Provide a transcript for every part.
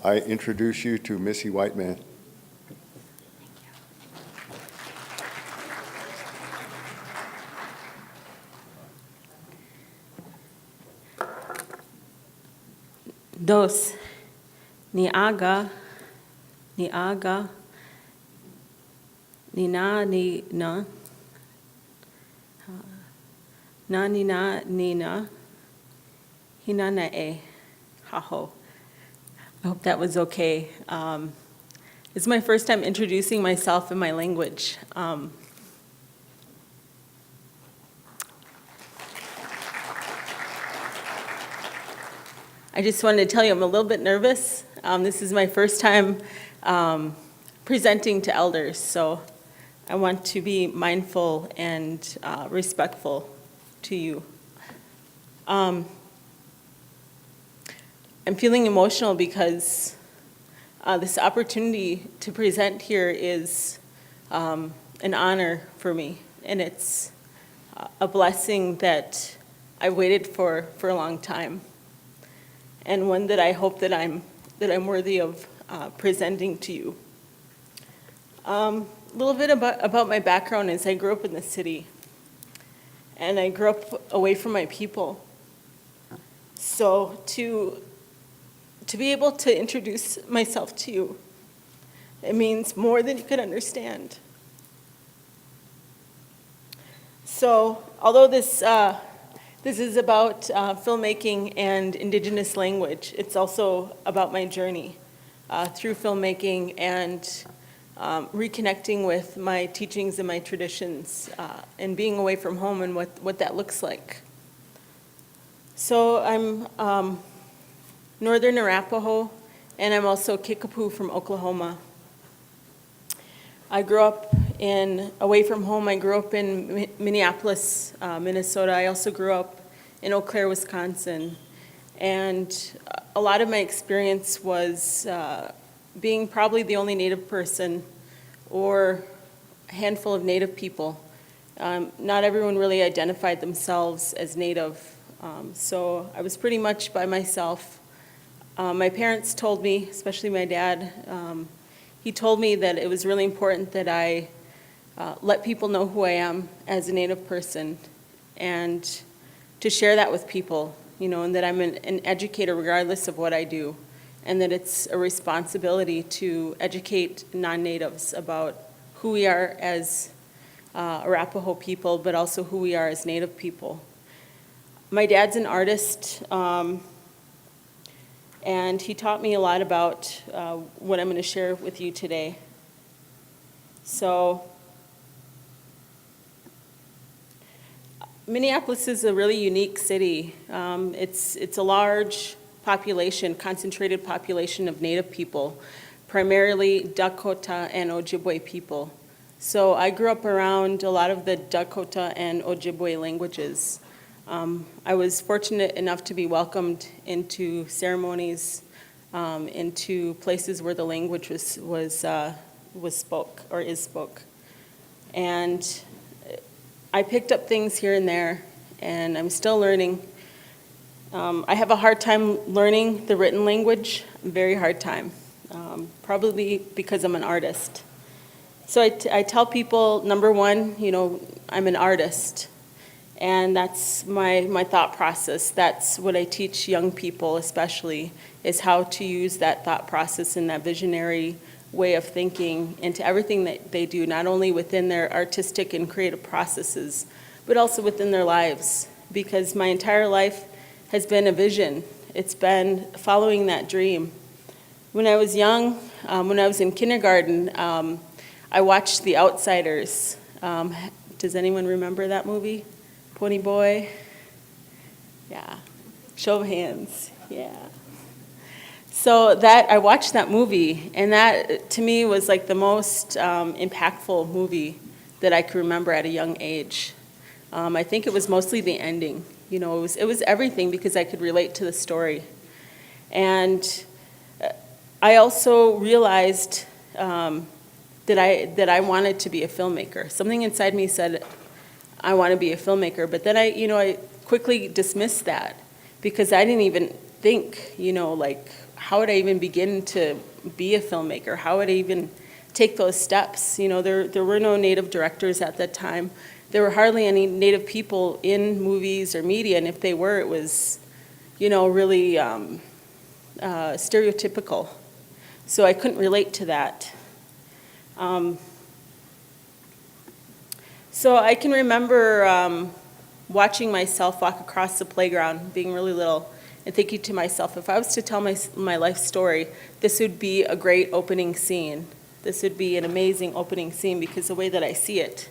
I introduce you to Missy Whiteman. Dos, ni aga, ni na, ni na, ni na, hina na e, haho. I hope that was okay. It's my first time introducing myself in my language. I just wanted to tell you I'm a little bit nervous. This is my first time presenting to elders, so I want to be mindful and respectful to you. I'm feeling emotional because this opportunity to present here is an honor for me, and it's a blessing that I've waited for a long time, and one that I hope that I'm worthy of presenting to you. A little bit about my background is I grew up in the city, and I grew up away from my people. So to be able to introduce myself to you, it means more than you could understand. So although this is about filmmaking and Indigenous language, it's also about my journey through filmmaking and reconnecting with my teachings and my traditions and being away from home and what that looks like. So I'm Northern Arapaho, and I'm also Kickapoo from Oklahoma. I grew up away from home. I grew up in Minneapolis, Minnesota. I also grew up in Eau Claire, Wisconsin. And a lot of my experience was being probably the only Native person or a handful of Native people. Not everyone really identified themselves as Native. So I was pretty much by myself. My parents told me, especially my dad, he told me that it was really important that I let people know who I am as a Native person and to share that with people, and that I'm an educator regardless of what I do, and that it's a responsibility to educate non-Natives about who we are as Arapaho people, but also who we are as Native people. My dad's an artist, and he taught me a lot about what I'm going to share with you today. So, Minneapolis is a really unique city. It's a large population, concentrated population of Native people, primarily Dakota and Ojibwe people. So I grew up around a lot of the Dakota and Ojibwe languages. I was fortunate enough to be welcomed into ceremonies, into places where the language was spoke or is spoke. And I picked up things here and there, and I'm still learning. I have a hard time learning the written language, a very hard time, probably because I'm an artist. So I tell people, number one, I'm an artist. And that's my thought process. That's what I teach young people especially, is how to use that thought process and that visionary way of thinking into everything that they do, not only within their artistic and creative processes, but also within their lives. Because my entire life has been a vision. It's been following that dream. When I was young, when I was in kindergarten, I watched The Outsiders. Does anyone remember that movie? Pony Boy? Yeah. Show of hands. Yeah. So I watched that movie, and that to me was like the most impactful movie that I could remember at a young age. I think it was mostly the ending. It was everything because I could relate to the story. And I also realized that I wanted to be a filmmaker. Something inside me said, I want to be a filmmaker, but then I quickly dismissed that because I didn't even think, how would I even begin to be a filmmaker? How would I even take those steps? You know, there were no Native directors at that time. There were hardly any Native people in movies or media, and if they were, it was, you know, really stereotypical. So I couldn't relate to that. So I can remember watching myself walk across the playground, being really little, and thinking to myself, if I was to tell my life story, this would be a great opening scene. This would be an amazing opening scene because the way that I see it.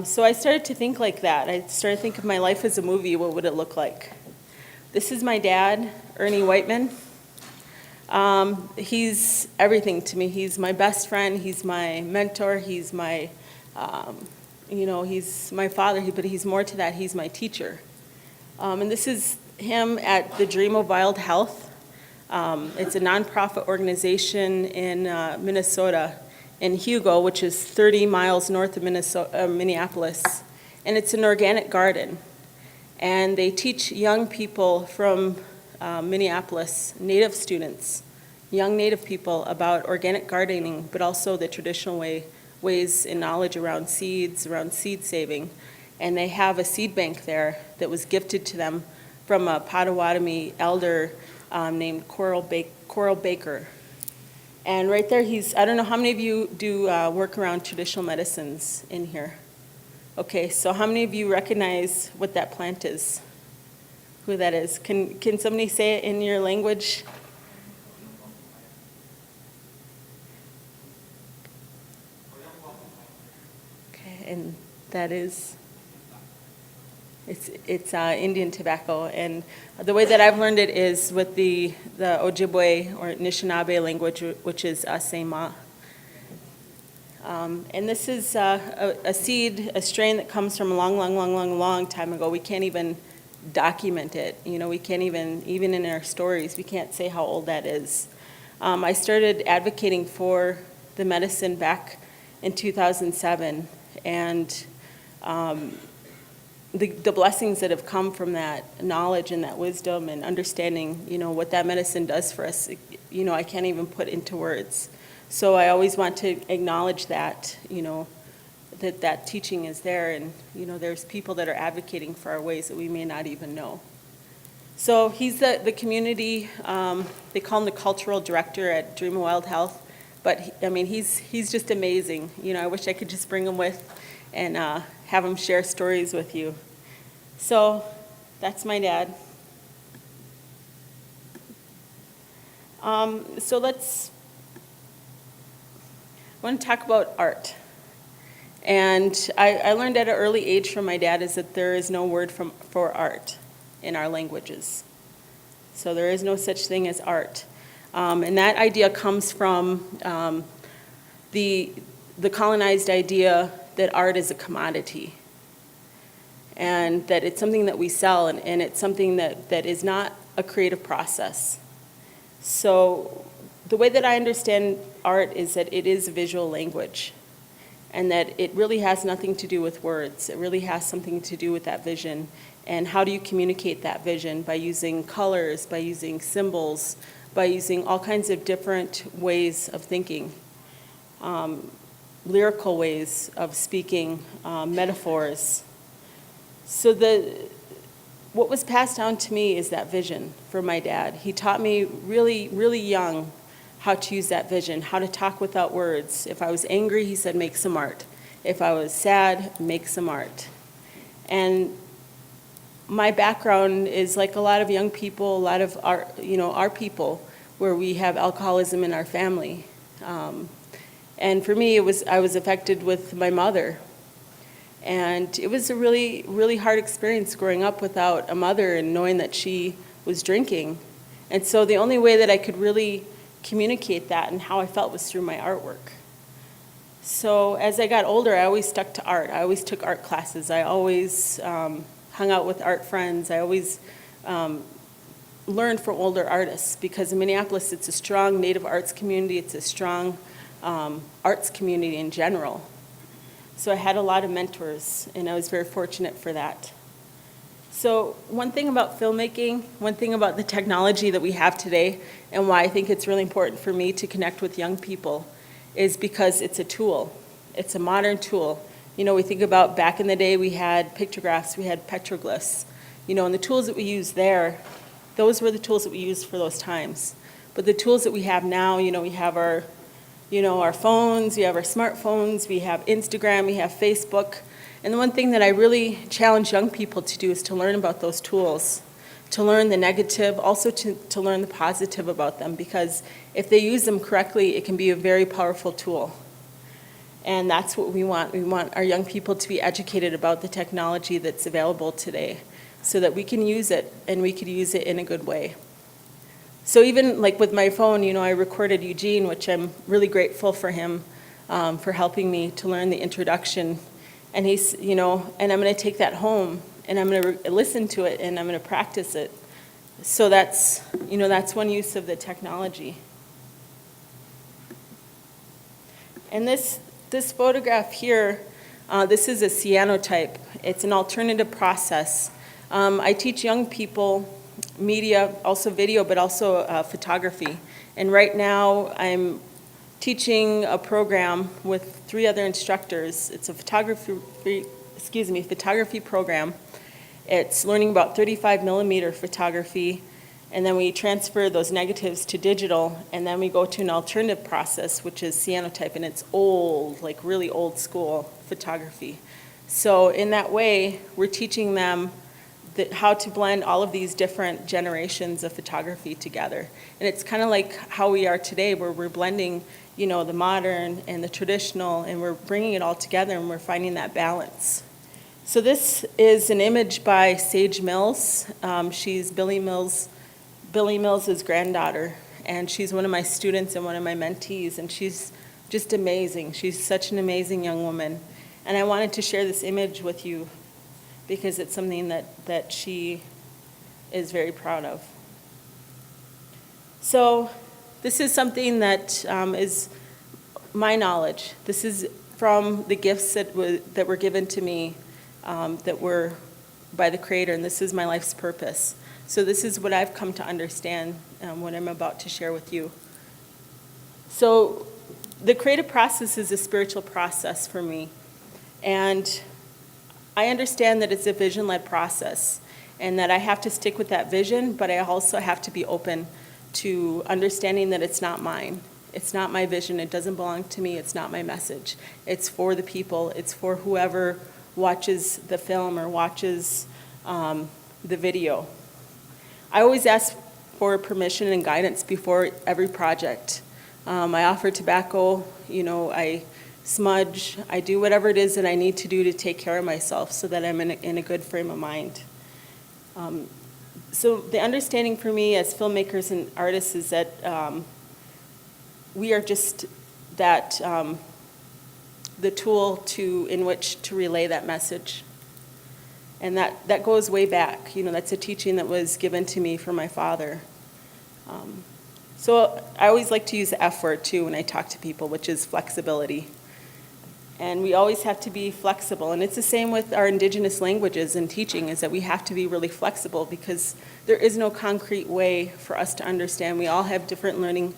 So I started to think like that. I started to think of my life as a movie. What would it look like? This is my dad, Ernie Whiteman. He's everything to me. He's my best friend. He's my mentor. He's my, you know, he's my father, but he's more to that. He's my teacher. And this is him at the Dream of Wild Health. It's a nonprofit organization in Minnesota, in Hugo, which is 30 miles north of Minneapolis. And it's an organic garden. And they teach young people from Minneapolis, Native students, young Native people, about organic gardening, but also the traditional ways and knowledge around seeds, around seed saving. And they have a seed bank there that was gifted to them from a Potawatomi elder named Coral Baker. And right there, I don't know how many of you do work around traditional medicines in here? Okay, so how many of you recognize what that plant is? Who that is? Can somebody say it in your language? Okay, and that is? It's Indian tobacco, and the way that I've learned it is with the Ojibwe or Anishinaabe language, which is Asema. And this is a seed, a strain that comes from a long time ago. We can't even document it. You know, we can't even in our stories, we can't say how old that is. I started advocating for the medicine back in 2007, and the blessings that have come from that knowledge and that wisdom and understanding, you know, what that medicine does for us, you know, I can't even put into words. So I always want to acknowledge that, you know, that teaching is there, and, you know, there's people that are advocating for our ways that we may not even know. So he's the community, they call him the cultural director at Dream of Wild Health, but I mean, he's just amazing. You know, I wish I could just bring him with and have him share stories with you. So that's my dad. I want to talk about art. And I learned at an early age from my dad is that there is no word for art in our languages. So there is no such thing as art. And that idea comes from the colonized idea that art is a commodity, and that it's something that we sell, and it's something that is not a creative process. So the way that I understand art is that it is a visual language, and that it really has nothing to do with words. It really has something to do with that vision, and how do you communicate that vision? By using colors, by using symbols, by using all kinds of different ways of thinking. Lyrical ways of speaking, metaphors. So what was passed down to me is that vision from my dad. He taught me really, really young how to use that vision, how to talk without words. If I was angry, he said, make some art. If I was sad, make some art. And my background is like a lot of young people, a lot of our people, where we have alcoholism in our family. And for me, I was affected with my mother. And it was a really, really hard experience growing up without a mother and knowing that she was drinking. And so the only way that I could really communicate that and how I felt was through my artwork. So as I got older, I always stuck to art. I always took art classes. I always hung out with art friends. I always learned from older artists, because in Minneapolis, it's a strong Native arts community. It's a strong arts community in general. So I had a lot of mentors, and I was very fortunate for that. So one thing about filmmaking, one thing about the technology that we have today, and why I think it's really important for me to connect with young people, is because it's a tool. It's a modern tool. You know, we think about back in the day, we had pictographs, we had petroglyphs. You know, and the tools that we use there, those were the tools that we used for those times. But the tools that we have now, you know, we have our, you know, our phones, we have our smartphones, we have Instagram, we have Facebook. And the one thing that I really challenge young people to do is to learn about those tools, to learn the negative, also to learn the positive about them, because if they use them correctly, it can be a very powerful tool. And that's what we want. We want our young people to be educated about the technology that's available today so that we can use it, and we could use it in a good way. So even like with my phone, you know, I recorded Eugene, which I'm really grateful for him for helping me to learn the introduction. And he's, you know, and I'm going to take that home, and I'm going to listen to it, and I'm going to practice it. So that's, you know, that's one use of the technology. And this photograph here, this is a cyanotype. It's an alternative process. I teach young people media, also video, but also photography. And right now, I'm teaching a program with 3 other instructors. It's a photography program. It's learning about 35 millimeter photography, and then we transfer those negatives to digital, and then we go to an alternative process, which is cyanotype, and it's old, like really old school photography. So in that way, we're teaching them how to blend all of these different generations of photography together. And it's kind of like how we are today, where we're blending, you know, the modern and the traditional, and we're bringing it all together, and we're finding that balance. So this is an image by Sage Mills. She's Billy Mills' granddaughter, and she's one of my students and one of my mentees, and she's just amazing. She's such an amazing young woman. And I wanted to share this image with you because it's something that she is very proud of. So this is something that is my knowledge. This is from the gifts that were given to me that were by the Creator, and this is my life's purpose. So this is what I've come to understand, what I'm about to share with you. So the creative process is a spiritual process for me, and I understand that it's a vision-led process, and that I have to stick with that vision, but I also have to be open to understanding that it's not mine. It's not my vision. It doesn't belong to me. It's not my message. It's for the people. It's for whoever watches the film or watches the video. I always ask for permission and guidance before every project. I offer tobacco, you know, I smudge, I do whatever it is that I need to do to take care of myself so that I'm in a good frame of mind. So the understanding for me as filmmakers and artists is that we are just that, the tool in which to relay that message. And that goes way back. You know, that's a teaching that was given to me from my father. So I always like to use the F word too when I talk to people, which is flexibility. And we always have to be flexible. And it's the same with our Indigenous languages and teaching, is that we have to be really flexible because there is no concrete way for us to understand. We all have different learning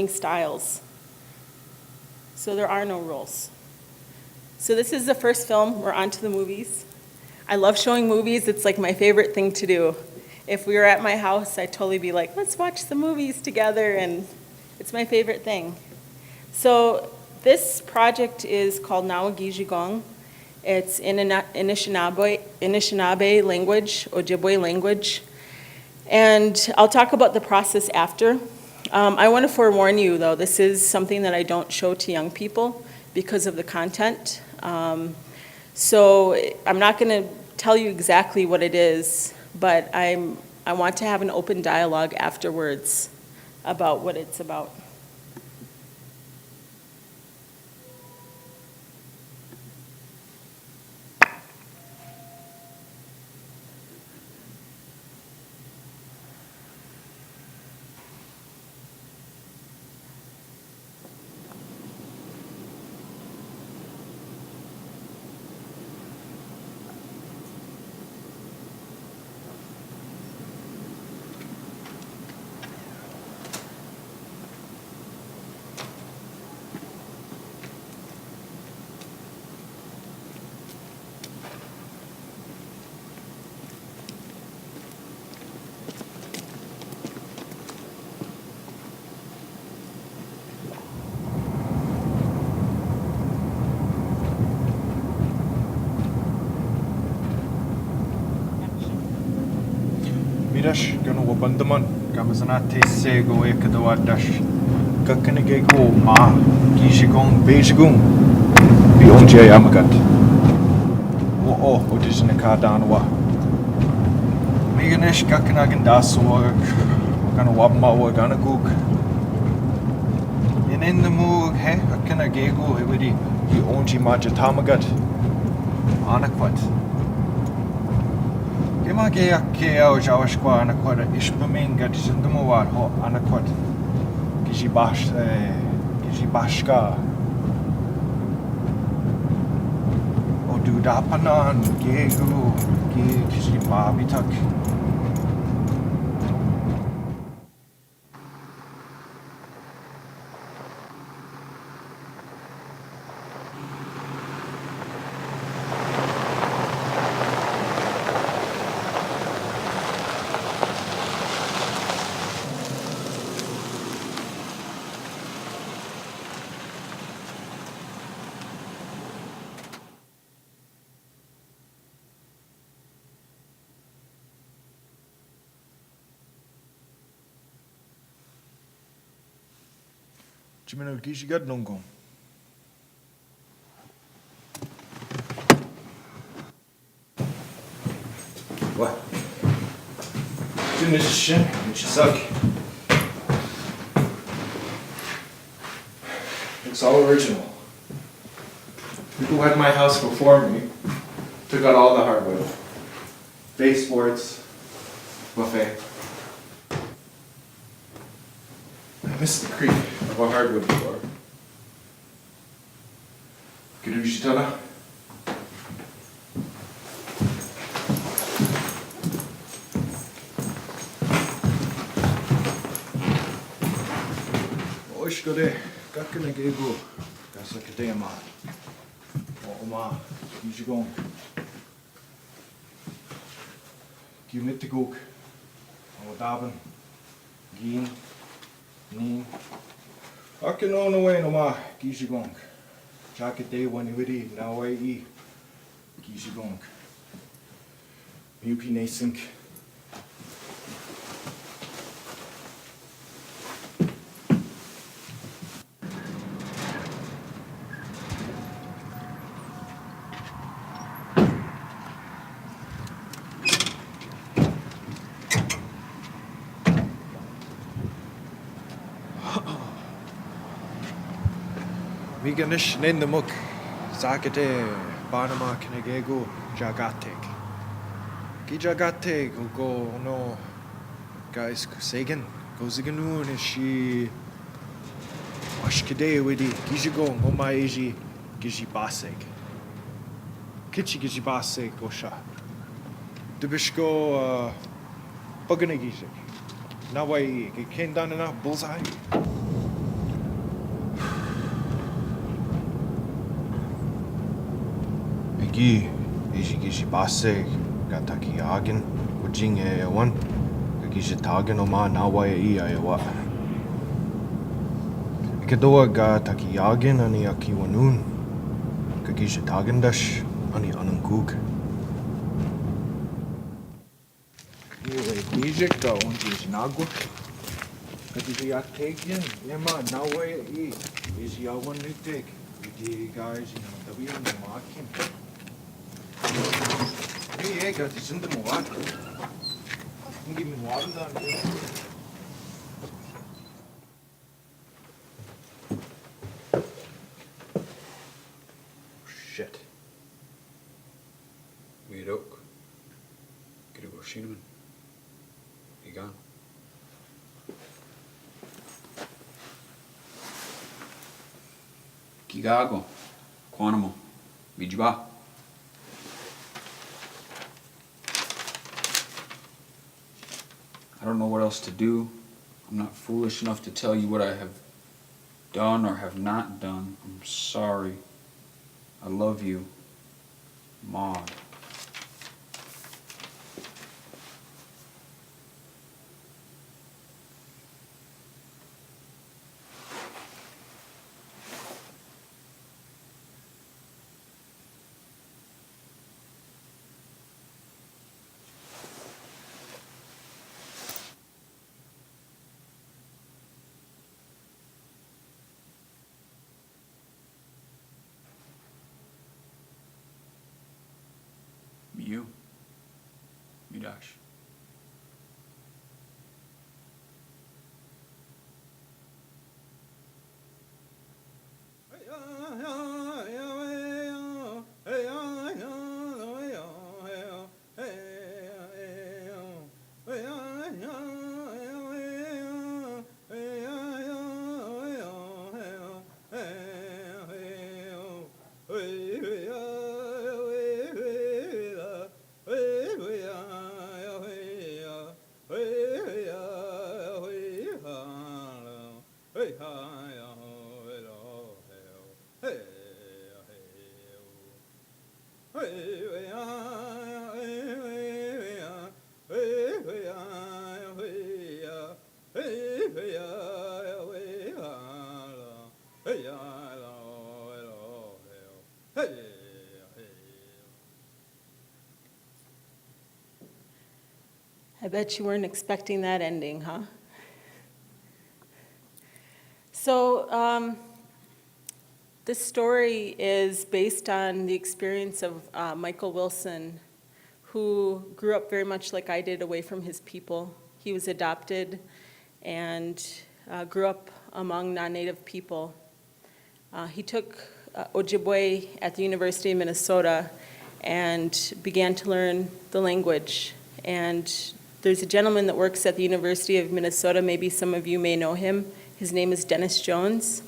styles. So there are no rules. So this is the first film. We're on to the movies. I love showing movies. It's like my favorite thing to do. If we were at my house, I'd totally be like, let's watch the movies together, and it's my favorite thing. So this project is called Nawagijigong. It's in Anishinaabe language, Ojibwe language. And I'll talk about the process after. I want to forewarn you, though, this is something that I don't show to young people because of the content. So I'm not going to tell you exactly what it is, but I want to have an open dialogue afterwards about what it's about. Midash, gonna wabandaman, Gamazanate sego ekadawadash, Kakanagego ma, Gijigong, Beijigong, Bionje Amagat. O Udijnakadanwa. Meganish Gakanagandaswag, gonna wabma gonna gook. In the moog, he, Akanagego, Evidi, Bionji Majatamagat, Anaquat. Gemage Akeo Jawashqua Anaquat, Ishpamin Gadizindamawat, Ho Anaquat, Gijibashka. Dudapanan, Gegu, Gijimabitak. Jimeno Gijigad Nongong. What? Finish shit, which suck. It's all original. People who had my house before me took out all the hardwood. Baseboards, buffet. I missed the creak of a hardwood floor. Kirushitana. Oishkode, Gakanagego, Gasakadema, Oma, Gijigong. Gunitigok, Odaban, Gin. Akino no way no ma, Gijigong. Jakate one witty, now I e. Gijigong. Mupi nasink. Miganish Nindamuk, Zakate, Banama Kanagego, Jagatek. Gijagate, go no, guys, Sagan, Goziganoon, is she Washkade with the Gijigong, Omaiji, Gijibasek. Kitchi Gijibasek, Gosha. Dubishko, Buganagijik. Now I came down enough bullseye. Gi Base, Gataki Hagen, Ujing one, Gijitagan Oma Nawaya Iawa. Ikadoa Gataki Hagen, Ani Akiwanun, Gijitagan Dash, Ani Anankook. Anyway, Gijik, und Gijnagwa. Gijatakian, Yama Nawaya E, is Yawan Nitik. The guys, that we are marking. Hey, got this in the water. Give me water down here. Shit. Weer ook. Krijg ik cinnamon. Ik ga. Kigago. Quanamo. Bijba. I don't know what else to do. I'm not foolish enough to tell you what I have done or have not done. I'm sorry. I love you, Maud. you, Midash. I bet you weren't expecting that ending, huh? So, this story is based on the experience of Michael Wilson, who grew up very much like I did, away from his people. He was adopted and grew up among non-native people. He took Ojibwe at the University of Minnesota and began to learn the language. And there's a gentleman that works at the University of Minnesota, maybe some of you may know him. His name is Dennis Jones.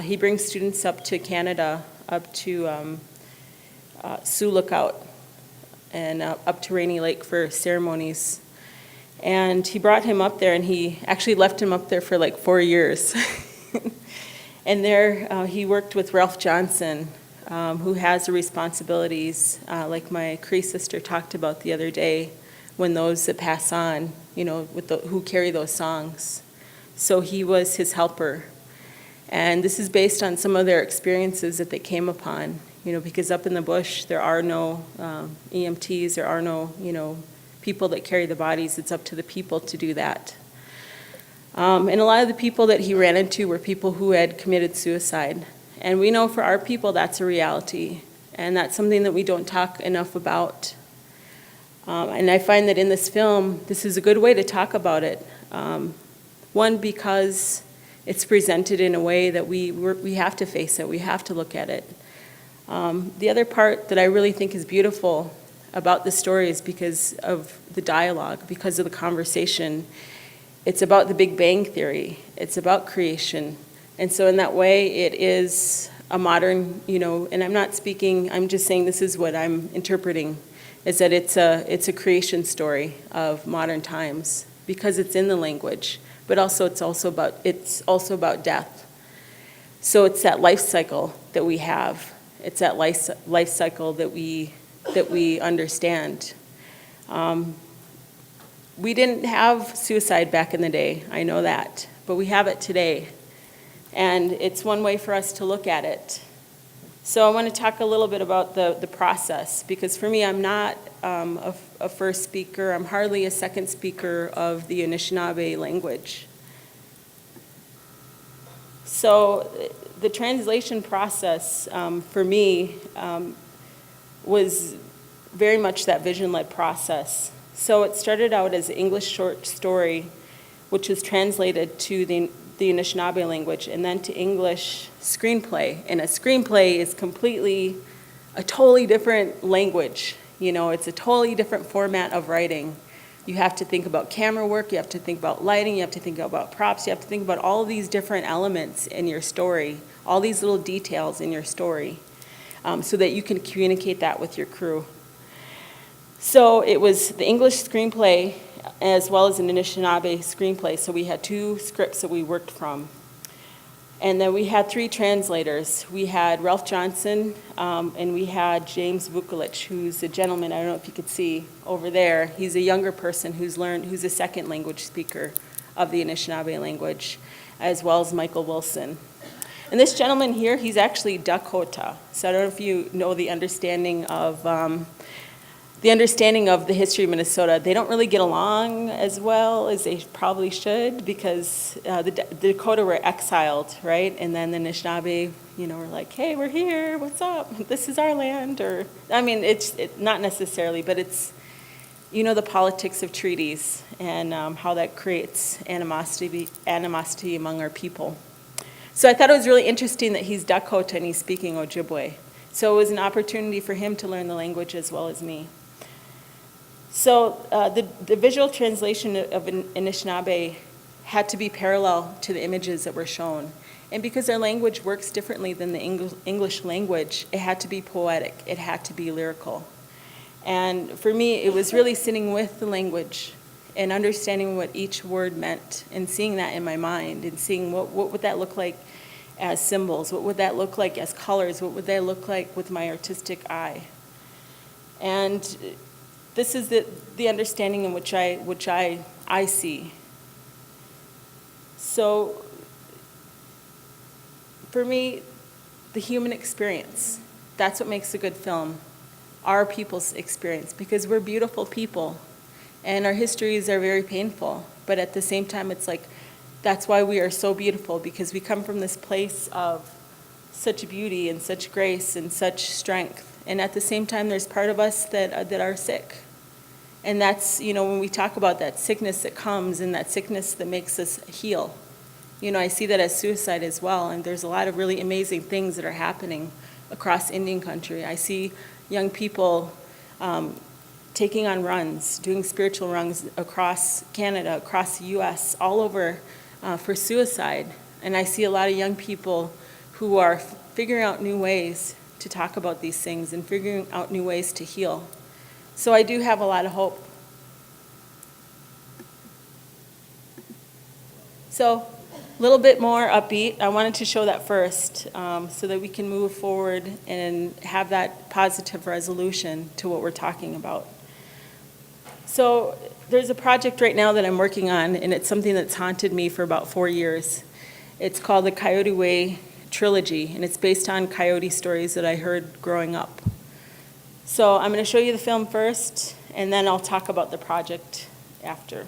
He brings students up to Canada, up to Sioux Lookout, and up to Rainy Lake for ceremonies. And he brought him up there, and he actually left him up there for like 4 years. And there he worked with Ralph Johnson, who has the responsibilities, like my Cree sister talked about the other day, when those that pass on, with who carry those songs. So he was his helper. And this is based on some of their experiences that they came upon, because up in the bush, there are no EMTs, there are no, people that carry the bodies. It's up to the people to do that. And a lot of the people that he ran into were people who had committed suicide. And we know for our people that's a reality. And that's something that we don't talk enough about. And I find that in this film, this is a good way to talk about it. One, because it's presented in a way that we have to face it, we have to look at it. The other part that I really think is beautiful about the story is because of the dialogue, because of the conversation. It's about the Big Bang Theory. It's about creation. And so in that way, it is a modern, and I'm not speaking, I'm just saying this is what I'm interpreting, is that it's a creation story of modern times because it's in the language, but also it's also about death. So it's that life cycle that we have. It's that life cycle that we understand. We didn't have suicide back in the day, I know that, but we have it today. And it's one way for us to look at it. So I want to talk a little bit about the process, because for me, I'm not a first speaker. I'm hardly a second speaker of the Anishinaabe language. So the translation process for me was very much that vision-led process. So it started out as an English short story, which was translated to the Anishinaabe language, and then to English screenplay. And a screenplay is a totally different language. It's a totally different format of writing. You have to think about camera work, you have to think about lighting, you have to think about props, you have to think about all of these different elements in your story, all these little details in your story, so that you can communicate that with your crew. So it was the English screenplay as well as an Anishinaabe screenplay. So we had 2 scripts that we worked from. And then we had 3 translators. We had Ralph Johnson, and we had James Vukolich, who's a gentleman, I don't know if you could see over there. He's a younger person who's a second language speaker of the Anishinaabe language, as well as Michael Wilson. And this gentleman here, he's actually Dakota. So I don't know if you know the understanding of the understanding of the history of Minnesota. They don't really get along as well as they probably should because the Dakota were exiled, right? And then the Anishinaabe, were like, hey, we're here, what's up? This is our land. Or, I mean, it's not necessarily, but it's, the politics of treaties and how that creates animosity among our people. So I thought it was really interesting that he's Dakota and he's speaking Ojibwe. So it was an opportunity for him to learn the language as well as me. So the visual translation of Anishinaabe had to be parallel to the images that were shown. And because our language works differently than the English language, it had to be poetic, it had to be lyrical. And for me, it was really sitting with the language and understanding what each word meant and seeing that in my mind and seeing what would that look like as symbols, what would that look like as colors, what would that look like with my artistic eye. And this is the understanding in which I see. So for me, the human experience, that's what makes a good film, our people's experience, because we're beautiful people and our histories are very painful, but at the same time it's like that's why we are so beautiful, because we come from this place of such beauty and such grace and such strength, and at the same time there's part of us that are sick. And that's, when we talk about that sickness that comes and that sickness that makes us heal, I see that as suicide as well, and there's a lot of really amazing things that are happening across Indian country. I see young people taking on runs, doing spiritual runs across Canada, across the US, all over for suicide. And I see a lot of young people who are figuring out new ways to talk about these things and figuring out new ways to heal. So I do have a lot of hope. So a little bit more upbeat. I wanted to show that first so that we can move forward and have that positive resolution to what we're talking about. So there's a project right now that I'm working on, and it's something that's haunted me for about 4 years. It's called the Coyote Way Trilogy, and it's based on coyote stories that I heard growing up. So I'm going to show you the film first, and then I'll talk about the project after.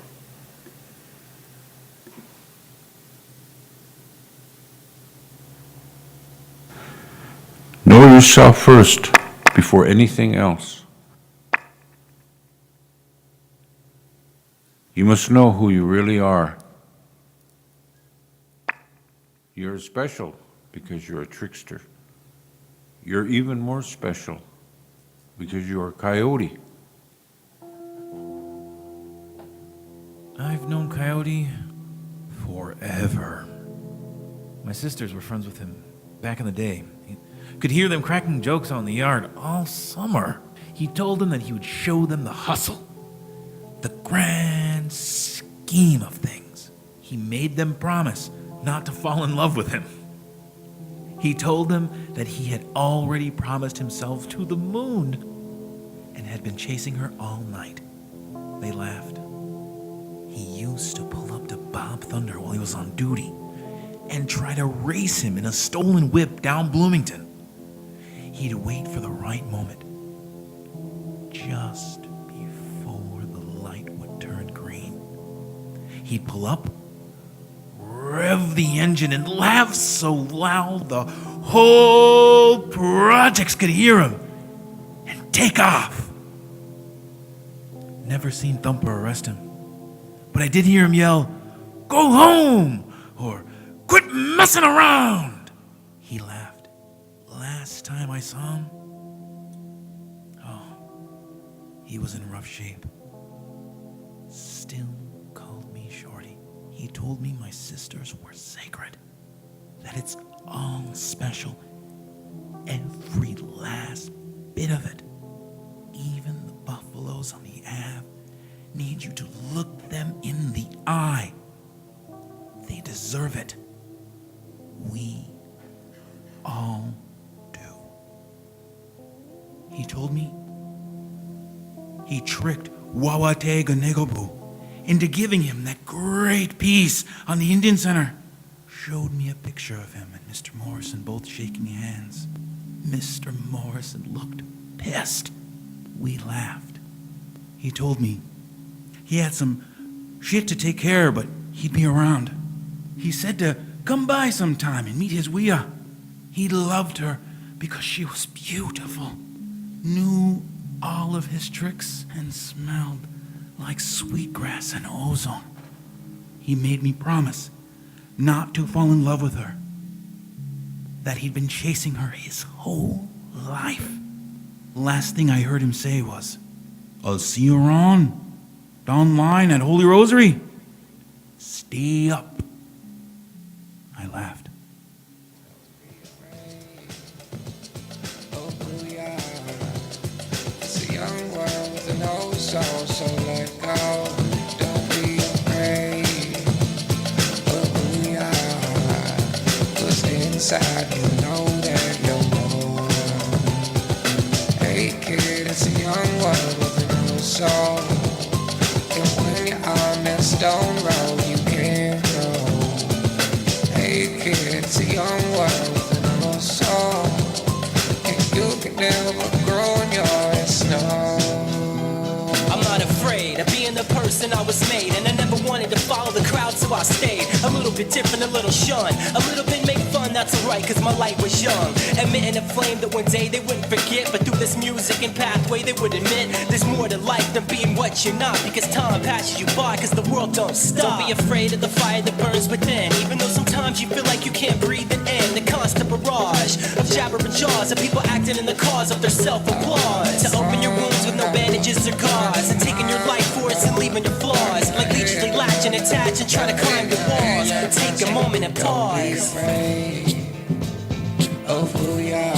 Know yourself first before anything else. You must know who you really are. You're special because you're a trickster. You're even more special because you're a coyote. I've known Coyote forever. My sisters were friends with him back in the day. You could hear them cracking jokes on the yard all summer. He told them that he would show them the hustle, the grand scheme of things. He made them promise not to fall in love with him. He told them that he had already promised himself to the moon and had been chasing her all night. They laughed. He used to pull up to Bob Thunder while he was on duty and try to race him in a stolen whip down Bloomington. He'd wait for the right moment, just before the light would turn green. He'd pull up, rev the engine, and laugh so loud the whole projects could hear him, and take off. Never seen Thumper arrest him, but I did hear him yell, "Go home!" or "Quit messing around!" He laughed. Last time I saw him, he was in rough shape. Still called me Shorty. He told me my sisters were sacred, that it's all special, every last bit of it. Even the buffaloes on the Ave need you to look them in the eye. They deserve it. We all do. He told me he tricked Wawate Ganegobu into giving him that great piece on the Indian Center. Showed me a picture of him and Mr. Morrison both shaking hands. Mr. Morrison looked pissed. We laughed. He told me he had some shit to take care of, but he'd be around. He said to come by sometime and meet his Wea. He loved her because she was beautiful, knew all of his tricks, and smelled like sweetgrass and ozone. He made me promise not to fall in love with her, that he'd been chasing her his whole life. Last thing I heard him say was, "I'll see you around, online at Holy Rosary. Stay up." I laughed. It's a young world with an old soul, so let go. Don't be afraid of who we are. 'Cause inside you know that you're more. Hey kid, it's a young world with an old soul. And when you're on that stone road, you can't go. Hey kid, it's a young world with an old soul. And you can never grow in your snow. I'm not afraid of being the person I was made, and I never wanted to follow the crowd, so I stayed a little bit different, a little shun, a little bit make fun, that's alright, cause my light was young, emitting a flame that one day they wouldn't forget, but through this music and pathway they would admit there's more to life than being what you're not, because time passes you by, cause the world don't stop. Don't be afraid of the fire that burns within, even though sometimes you feel like you can't breathe it in, the constant barrage of jabbering jaws of people acting in the cause of their self-applause, to open your wounds with no bandages or gauze, and taking your life force and leaving your flaws, like leeches they latch and attach and try to climb the walls, but take a moment and pause. Of who we are.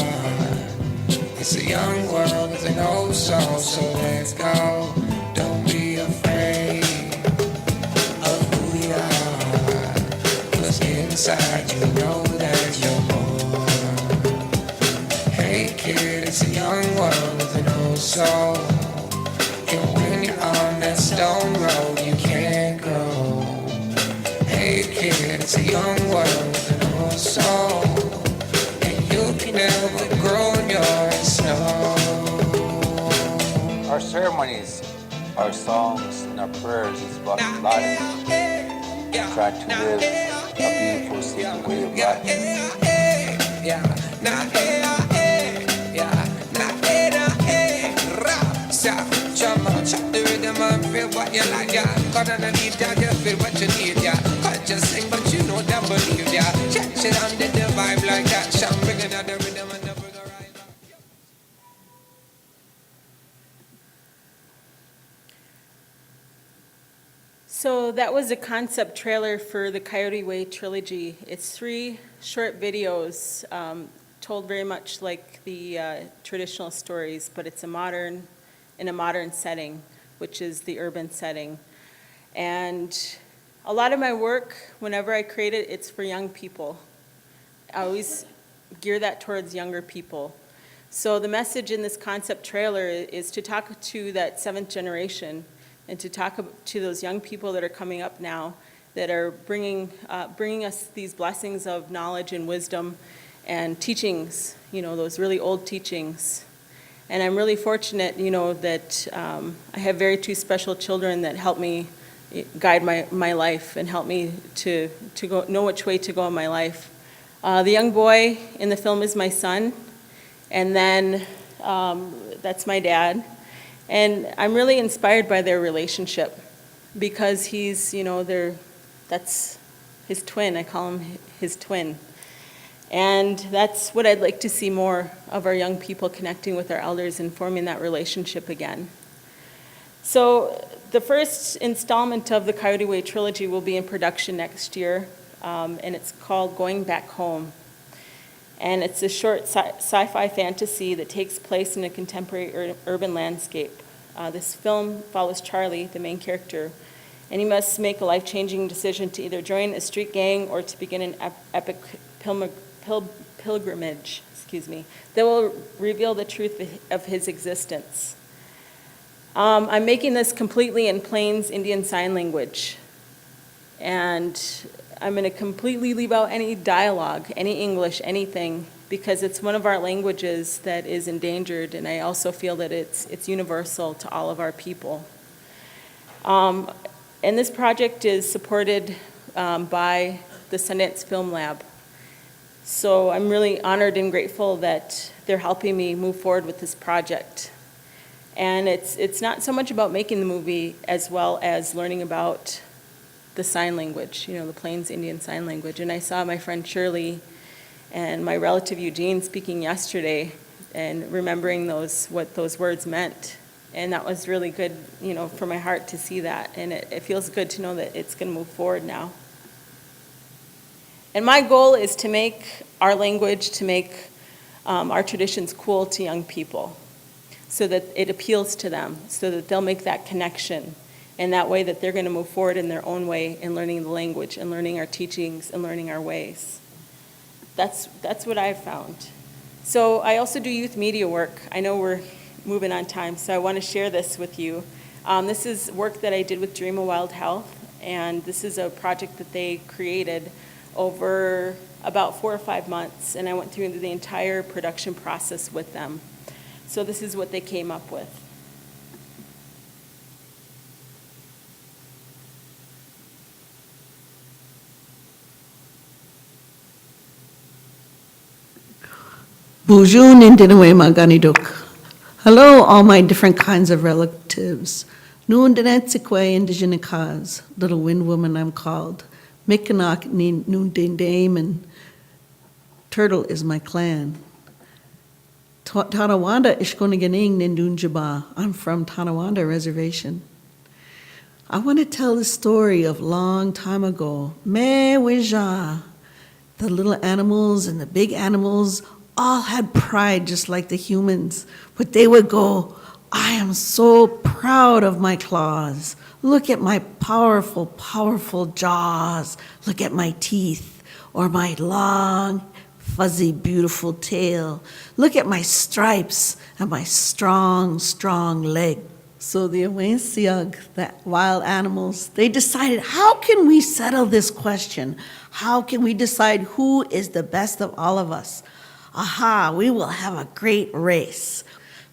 It's a young world with an old soul, so let's go. Don't be afraid of who we are. 'Cause inside you know that you're more. Hey kid, it's a young world with an old soul. And when you're on that stone road, you can't go. Hey kid, it's a young world with an old soul. You can never grow in your snow. Our ceremonies, our songs, and our prayers is about life. Try to live a beautiful, sacred way of life. Chop the rhythm and feel what you like, yeah. Cut underneath, yeah, you feel what you need, yeah. Can't just sing, but you know that believe, yeah. Catch it under the vibe like that. Sham bringing out the rhythm and the bring a right. So that was a concept trailer for the Coyote Way Trilogy. It's 3 short videos told very much like the traditional stories, but it's in a modern setting, which is the urban setting. And a lot of my work, whenever I create it, it's for young people. I always gear that towards younger people. So the message in this concept trailer is to talk to that 7th generation and to talk to those young people that are coming up now that are bringing us these blessings of knowledge and wisdom and teachings, those really old teachings. And I'm really fortunate, that I have very 2 special children that help me guide my life and help me to know which way to go in my life. The young boy in the film is my son, and then that's my dad. And I'm really inspired by their relationship because he's, that's his twin. I call him his twin. And that's what I'd like to see more of, our young people connecting with our elders and forming that relationship again. So the first installment of the Coyote Way Trilogy will be in production next year, and it's called Going Back Home. And it's a short sci-fi fantasy that takes place in a contemporary urban landscape. This film follows Charlie, the main character, and he must make a life-changing decision to either join a street gang or to begin an epic pilgrimage, that will reveal the truth of his existence. I'm making this completely in Plains Indian Sign Language, and I'm going to completely leave out any dialogue, any English, anything, because it's one of our languages that is endangered, and I also feel that it's universal to all of our people. And this project is supported by the Sundance Film Lab. So I'm really honored and grateful that they're helping me move forward with this project. And it's not so much about making the movie as well as learning about the sign language, the Plains Indian Sign Language. And I saw my friend Shirley and my relative Eugene speaking yesterday and remembering what those words meant. And that was really good, for my heart to see that. And it feels good to know that it's going to move forward now. And my goal is to make our language, to make our traditions cool to young people so that it appeals to them, so that they'll make that connection. And that way that they're going to move forward in their own way in learning the language and learning our teachings and learning our ways. That's what I've found. So I also do youth media work. I know we're moving on time, so I want to share this with you. This is work that I did with Dream of Wild Health, and this is a project that they created over about 4 or 5 months, and I went through the entire production process with them. So this is what they came up with. Bonjour, Nindinawe Maganiduk. Hello, all my different kinds of relatives. Noondanetsikwe Indigenous, little wind woman I'm called. Mikanak Noondindame, Turtle is my clan. Tonawanda Ishkoniganing Nindunjaba. I'm from Tonawanda Reservation. I want to tell the story of long time ago. Mewija. The little animals and the big animals all had pride just like the humans, but they would go, I am so proud of my claws. Look at my powerful, powerful jaws. Look at my teeth, or my long, fuzzy, beautiful tail. Look at my stripes and my strong, strong leg. So the Awensiag, the wild animals, they decided, how can we settle this question? How can we decide who is the best of all of us? Aha, we will have a great race.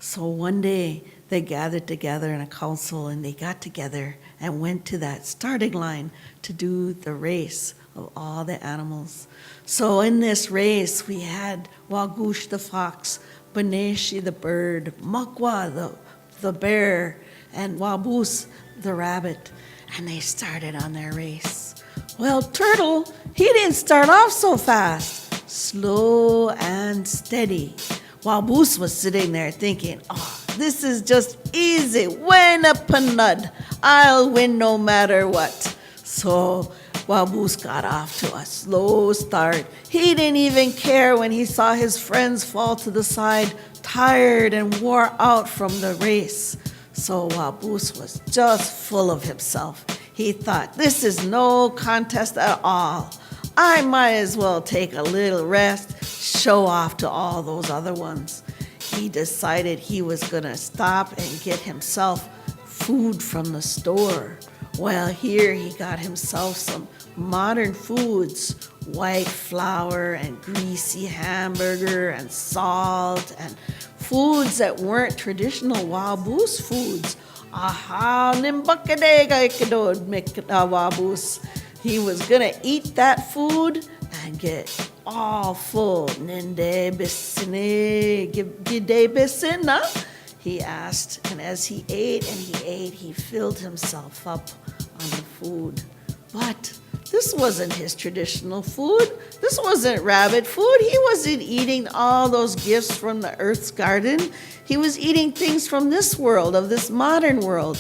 So one day they gathered together in a council and they got together and went to that starting line to do the race of all the animals. So in this race we had Wagush the fox, Baneshi the bird, Makwa the bear, and Wabus the rabbit. And they started on their race. Well, Turtle, he didn't start off so fast. Slow and steady. Wabus was sitting there thinking, oh, this is just easy. Win a panud. I'll win no matter what. So Wabus got off to a slow start. He didn't even care when he saw his friends fall to the side, tired and wore out from the race. So Wabus was just full of himself. He thought, this is no contest at all. I might as well take a little rest, show off to all those other ones. He decided he was gonna stop and get himself food from the store. Well, here he got himself some modern foods, white flour and greasy hamburger and salt and foods that weren't traditional Wabus foods. Aha, nimbakadega ikadod Wabus. He was gonna eat that food and get all full. Ninde bisine, gide bisina? He asked, and as he ate, he filled himself up on the food. But this wasn't his traditional food. This wasn't rabbit food. He wasn't eating all those gifts from the Earth's garden. He was eating things from this world, of this modern world.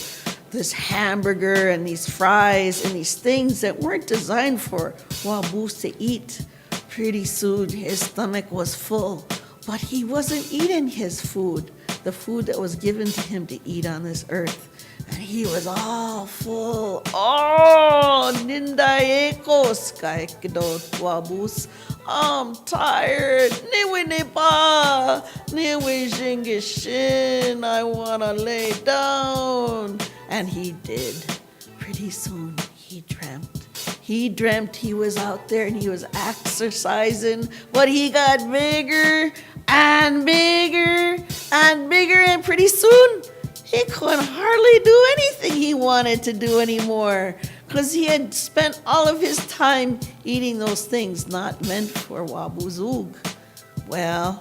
This hamburger and these fries and these things that weren't designed for Wabus to eat. Pretty soon his stomach was full, but he wasn't eating his food, the food that was given to him to eat on this earth. And he was all full. Oh, nindaekos kaikdo Wabus. I'm tired. Niwi nipa. Niwi jingishin. I wanna lay down. And he did. Pretty soon he dreamt. He dreamt he was out there and he was exercising, but he got bigger and bigger and bigger, and pretty soon he couldn't hardly do anything he wanted to do anymore because he had spent all of his time eating those things not meant for Wabuzug. Well,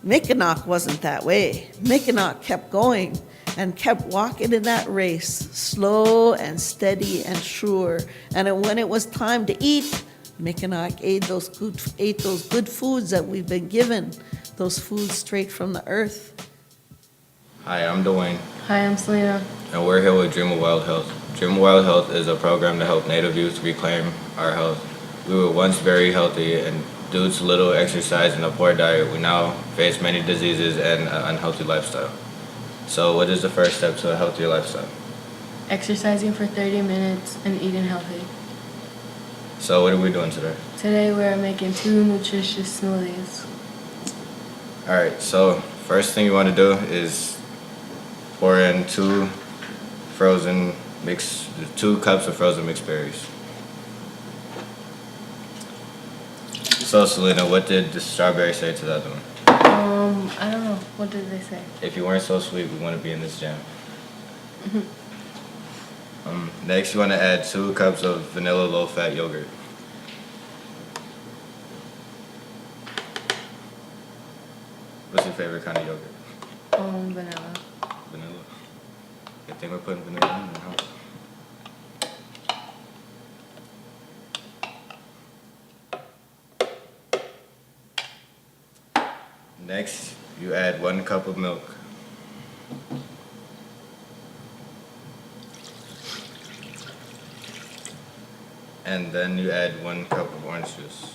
Mikinak wasn't that way. Mikinak kept going and kept walking in that race, slow and steady and sure. And when it was time to eat, Mikinak ate those good foods that we've been given, those foods straight from the earth. Hi, I'm Dwayne, Hi, I'm Selena. and we're here with Dream of Wild Health. Dream of Wild Health is a program to help Native youth reclaim our health. We were once very healthy, and due to little exercise and a poor diet, we now face many diseases and an unhealthy lifestyle. So what is the first step to a healthier lifestyle? Exercising for 30 minutes and eating healthy. So what are we doing today? Today we're making 2 nutritious smoothies. Alright, so first thing you want to do is pour in 2 cups of frozen mixed berries. So Selena, what did the strawberry say to the other one? I don't know. What did they say? If you weren't so sweet, we wouldn't be in this jam. Next, you want to add 2 cups of vanilla low-fat yogurt. What's your favorite kind of yogurt? Vanilla. Vanilla. Good thing we're putting vanilla in there, huh? Next, you add 1 cup of milk. And then you add 1 cup of orange juice.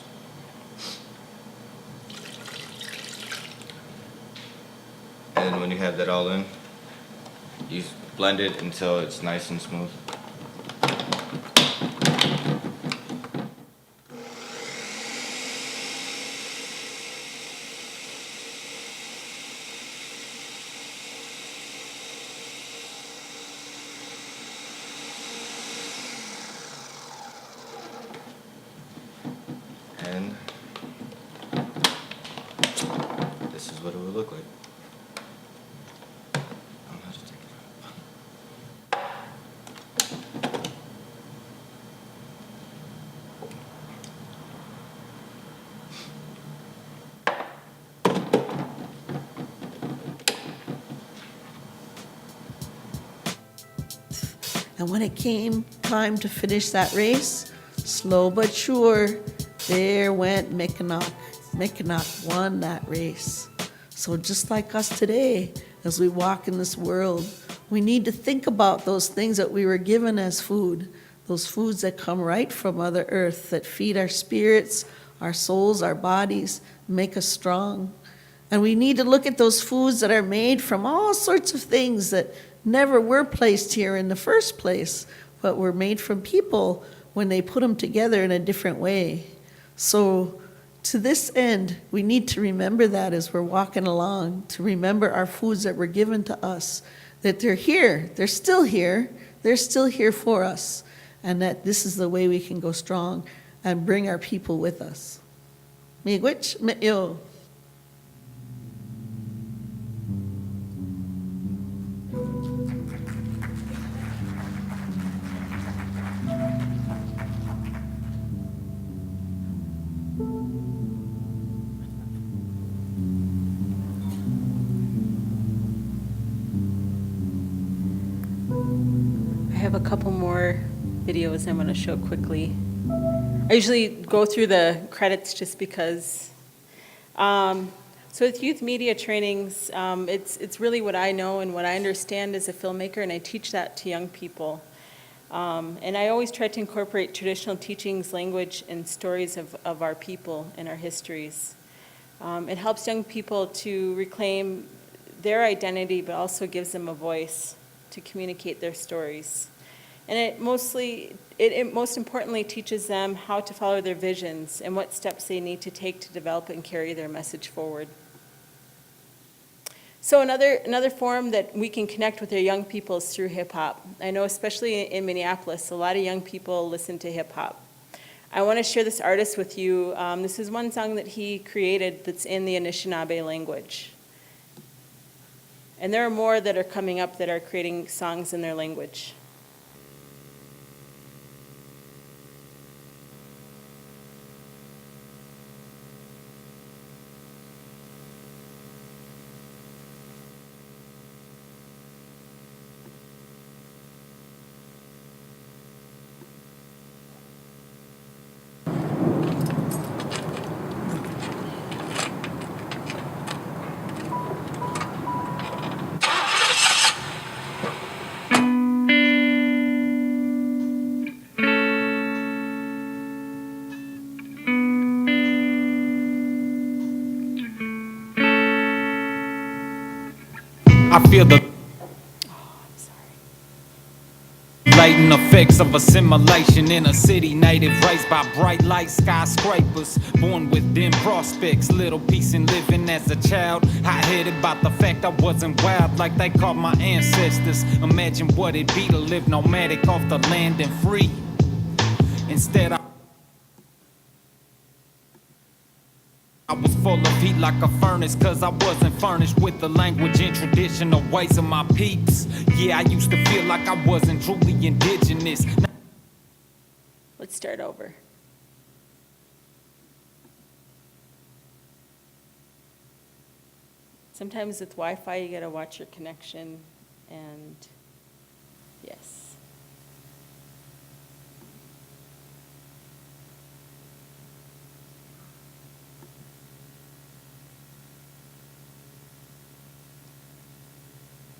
And when you have that all in, you blend it until it's nice and smooth. And this is what it would look like. I'm gonna have to take it out. And when it came time to finish that race, slow but sure, there went Mikinak. Mikinak won that race. So just like us today, as we walk in this world, we need to think about those things that we were given as food, those foods that come right from Mother Earth, that feed our spirits, our souls, our bodies, make us strong. And we need to look at those foods that are made from all sorts of things that never were placed here in the first place, but were made from people when they put them together in a different way. So to this end, we need to remember that as we're walking along, to remember our foods that were given to us, that they're here, they're still here for us, and that this is the way we can go strong and bring our people with us. Miigwech, mityo. I have a couple more videos I'm going to show quickly. I usually go through the credits just because. So with youth media trainings, it's really what I know and what I understand as a filmmaker, and I teach that to young people. And I always try to incorporate traditional teachings, language, and stories of our people and our histories. It helps young people to reclaim their identity, but also gives them a voice to communicate their stories. And it most importantly teaches them how to follow their visions and what steps they need to take to develop and carry their message forward. So another form that we can connect with our young people is through hip hop. I know especially in Minneapolis, a lot of young people listen to hip hop. I want to share this artist with you. This is one song that he created that's in the Anishinaabe language. And there are more that are coming up that are creating songs in their language. I feel the latent effects of assimilation in a city native raised by bright light skyscrapers, born with dim prospects, little peace in living as a child, hot-headed about the fact I wasn't wild like they called my ancestors. Imagine what it'd be to live nomadic off the land and free. Instead I was full of heat like a furnace, cause I wasn't furnished with the language and traditional ways of my peeps. Yeah, I used to feel like I wasn't truly indigenous. Let's start over. Sometimes with Wi-Fi, you gotta watch your connection, and yes.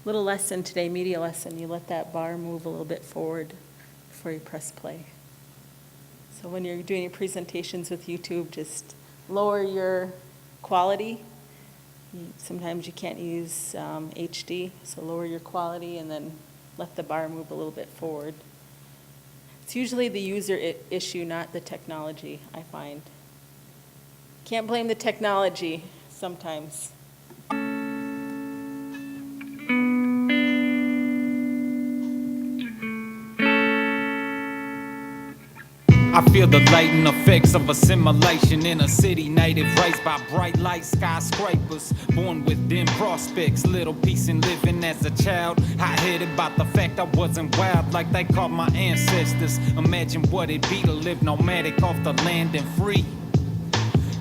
Little lesson today, media lesson. You let that bar move a little bit forward before you press play. So when you're doing your presentations with YouTube, just lower your quality. Sometimes you can't use HD, so lower your quality and then let the bar move a little bit forward. It's usually the user issue, not the technology, I find. Can't blame the technology sometimes. I feel the latent effects of assimilation in a city native raised by bright light skyscrapers, born with dim prospects, little peace in living as a child, hot-headed about the fact I wasn't wild like they called my ancestors. Imagine what it'd be to live nomadic off the land and free.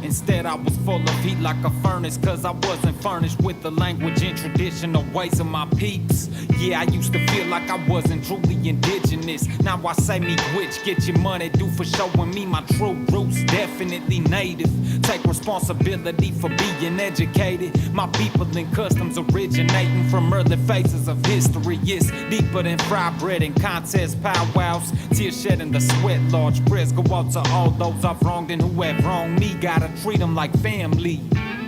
Instead I was full of heat like a furnace, cause I wasn't furnished with the language and traditional ways of my peeps. Yeah, I used to feel like I wasn't truly indigenous. Now I say me which, get your money due for showing me my true roots. Definitely native, take responsibility for being educated. My people and customs originating from early phases of history. It's deeper than fried bread and contest powwows. Tears shed in the sweat, large prayers go out to all those I've wronged and who have wronged me. Gotta treat them like family.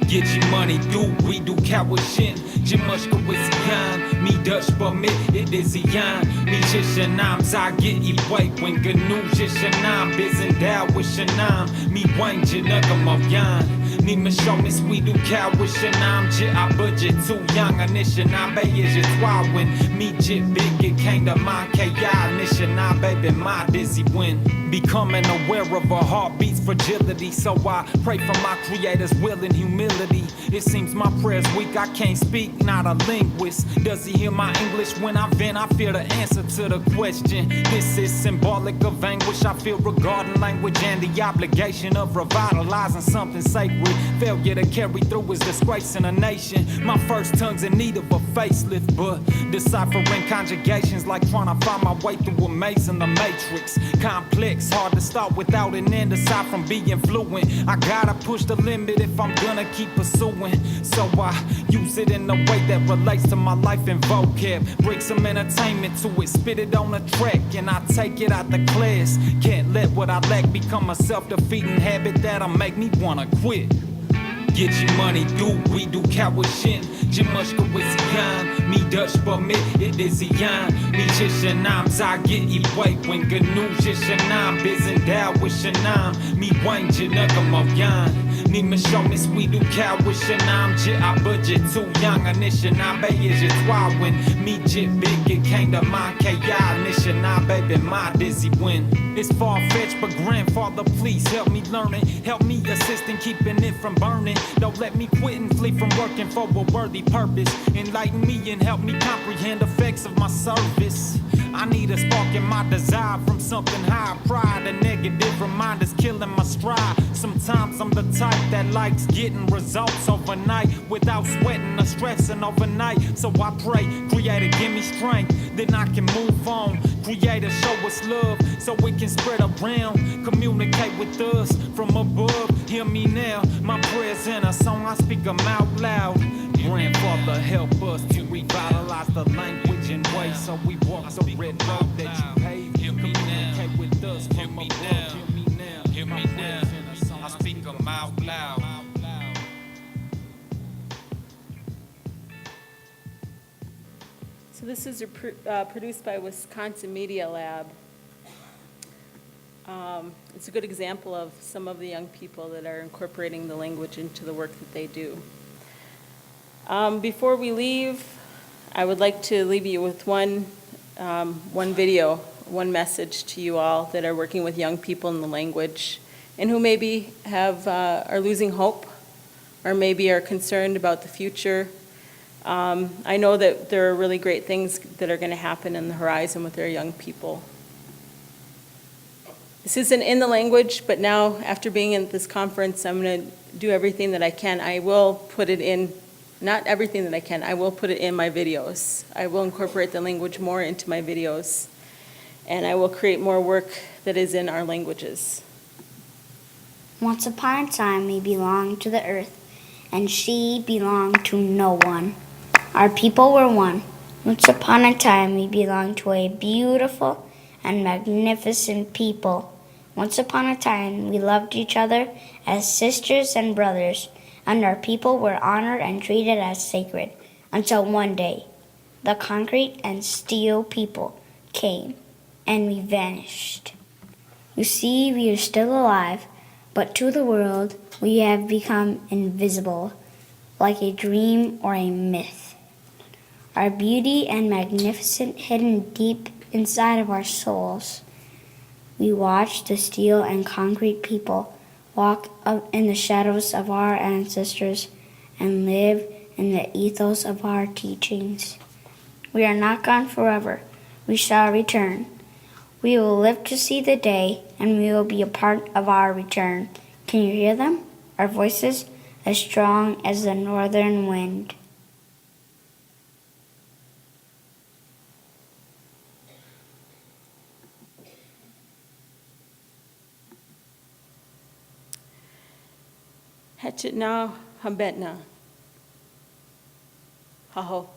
Get your money due, we do Kawishin. Jimushka with Zion, me Dutch but me it is Zion. Me Shishanam, Zagit, Iway, when Gnu Shishanam, Bizendao with Shanam. Me Wayne Janugam of Yan. Ni Mishomis, we do Kawishanam, Jit, I budget too young. Anishanam, Bay is your twin. Me Jit big, it came to my KI. Anishanam, baby, my dizzy win. Becoming aware of a heartbeat's fragility, so I pray for my creator's will and humility. It seems my prayer's weak, I can't speak, not a linguist. Does he hear my English when I vent? I fear the answer to the question. This is symbolic of anguish I feel regarding language and the obligation of revitalizing something sacred. Failure to carry through is disgracing a nation. My first tongue's in need of a facelift, but deciphering conjugations like trying to find my way through a maze in the matrix. Complex, hard to start without an end aside from being fluent. I gotta push the limit if I'm gonna keep pursuing. So I use it in a way that relates to my life and vocab. Bring some entertainment to it, spit it on a track, and I take it out the class. Can't let what I lack become a self-defeating habit that'll make me wanna quit. Get your money due, we do Kawishin. Jimushka with Zion, me Dutch but me it is Zion. Me Shishanam, Zagit, Iway, when Gnu Shishanam, Bizendao with Shanam. Me Wayne Janugam of Yan. Ni me show me sweet du kawisha nam jit a budget too young anisha na bay is it when me jit big it came to my kaya nisha na baby my dizzy win. It's far-fetched but grandfather please help me learn it. Help me assist in keeping it from burning. Don't let me quit and flee from working for a worthy purpose. Enlighten me and help me comprehend effects of my service. I need a spark in my desire from something high. Pride and negative reminders killing my stride. Sometimes I'm the type that likes getting results overnight without sweating or stressing overnight. So I pray, Creator give me strength, then I can move on. Creator show us love so we can spread around. Communicate with us from above. Hear me now, my prayers in a song, I speak them out loud. Grandfather, help us to revitalize the language and ways so we walk the red road that you paved. Hear me communicate with us from above. Hear me now, hear me now. I speak them out loud. So this is produced by Wisconsin Media Lab. It's a good example of some of the young people that are incorporating the language into the work that they do. Before we leave, I would like to leave you with one video, one message to you all that are working with young people in the language and who maybe are losing hope or maybe are concerned about the future. I know that there are really great things that are going to happen in the horizon with our young people. This isn't in the language, but now after being at this conference, I'm going to do everything that I can. I will put it in, not everything that I can, I will put it in my videos. I will incorporate the language more into my videos, and I will create more work that is in our languages. Once upon a time we belonged to the earth, and she belonged to no one. Our people were one. Once upon a time we belonged to a beautiful and magnificent people. Once upon a time we loved each other as sisters and brothers, and our people were honored and treated as sacred, until one day the concrete and steel people came and we vanished. You see, we are still alive, but to the world we have become invisible, like a dream or a myth. Our beauty and magnificence hidden deep inside of our souls. We watch the steel and concrete people walk up in the shadows of our ancestors and live in the ethos of our teachings. We are not gone forever. We shall return. We will live to see the day, and we will be a part of our return. Can you hear them? Our voices as strong as the northern wind. Hechitna hambetna. Haho.